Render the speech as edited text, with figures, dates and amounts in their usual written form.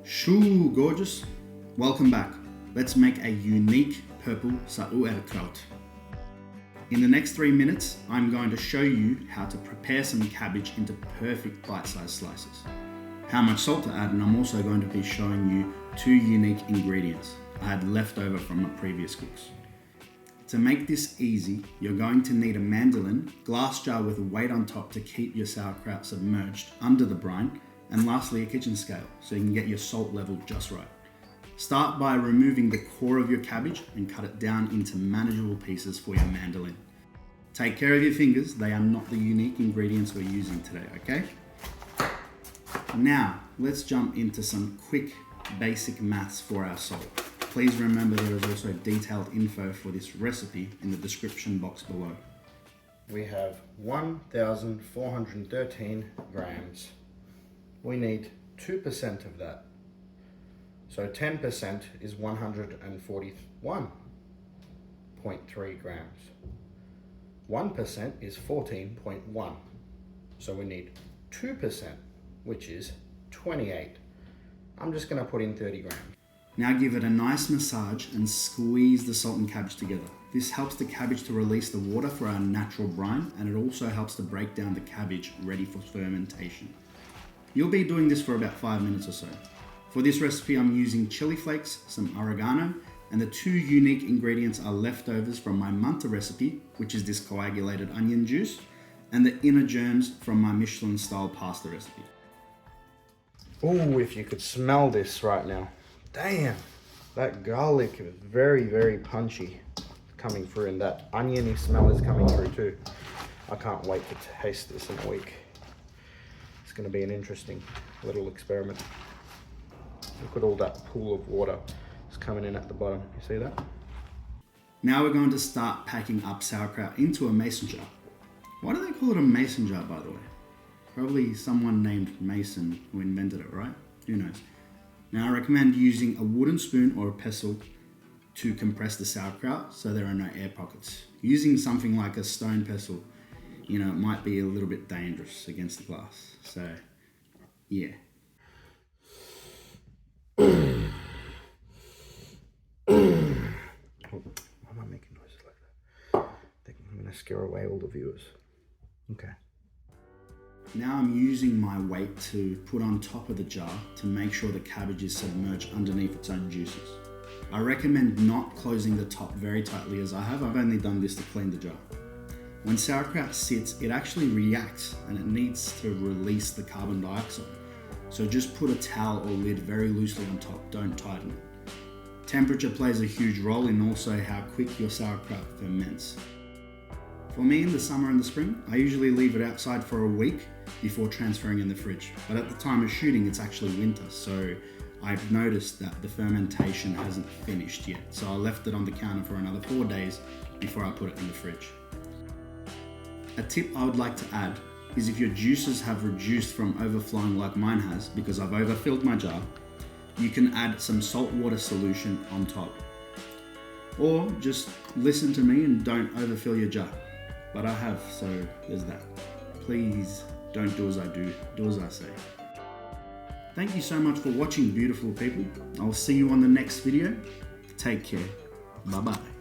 Shoo, gorgeous. Welcome back. Let's make a unique purple Sauerkraut. In the next 3 minutes, I'm going to show you how to prepare some cabbage into perfect bite-sized slices, how much salt to add, and I'm also going to be showing you 2 unique ingredients I had left over from my previous cooks. To make this easy, you're going to need a mandolin, glass jar with a weight on top to keep your sauerkraut submerged under the brine, and lastly a kitchen scale so you can get your salt level just right. Start by removing the core of your cabbage and cut it down into manageable pieces for your mandolin. Take care of your fingers, they are not the unique ingredients we're using today, okay? Now, let's jump into some quick basic maths for our salt. Please remember there is also detailed info for this recipe in the description box below. We have 1,413 grams. We need 2% of that. So 10% is 141.3 grams. 1% is 14.1. So we need 2%, which is 28. I'm just gonna put in 30 grams. Now give it a nice massage and squeeze the salt and cabbage together. This helps the cabbage to release the water for our natural brine, and it also helps to break down the cabbage ready for fermentation. You'll be doing this for about 5 minutes or so. For this recipe, I'm using chili flakes, some oregano, and the 2 unique ingredients are leftovers from my manta recipe, which is this coagulated onion juice, and the inner germs from my Michelin-style pasta recipe. Oh, if you could smell this right now. Damn, that garlic is very, very punchy coming through, and that oniony smell is coming through too. I can't wait to taste this in a week. It's going to be an interesting little experiment. Look at all that pool of water that's coming in at the bottom. You see that? Now we're going to start packing up sauerkraut into a mason jar. Why do they call it a mason jar, by the way? Probably someone named Mason who invented it, right? Who knows? Now I recommend using a wooden spoon or a pestle to compress the sauerkraut so there are no air pockets. Using something like a stone pestle, it might be a little bit dangerous against the glass. So, yeah. Why am I making noises like that? I think I'm going to scare away all the viewers. Okay. Now I'm using my weight to put on top of the jar to make sure the cabbage is submerged underneath its own juices. I recommend not closing the top very tightly as I have. I've only done this to clean the jar. When sauerkraut sits, it actually reacts and it needs to release the carbon dioxide. So just put a towel or lid very loosely on top, don't tighten it. Temperature plays a huge role in also how quick your sauerkraut ferments. For me, in the summer and the spring, I usually leave it outside for a week before transferring in the fridge. But at the time of shooting, it's actually winter, so I've noticed that the fermentation hasn't finished yet. So I left it on the counter for another 4 days before I put it in the fridge. A tip I would like to add is if your juices have reduced from overflowing like mine has, because I've overfilled my jar, you can add some salt water solution on top. Or just listen to me and don't overfill your jar. But I have, so there's that. Please don't do as I do, do as I say. Thank you so much for watching, beautiful people. I'll see you on the next video. Take care. Bye-bye.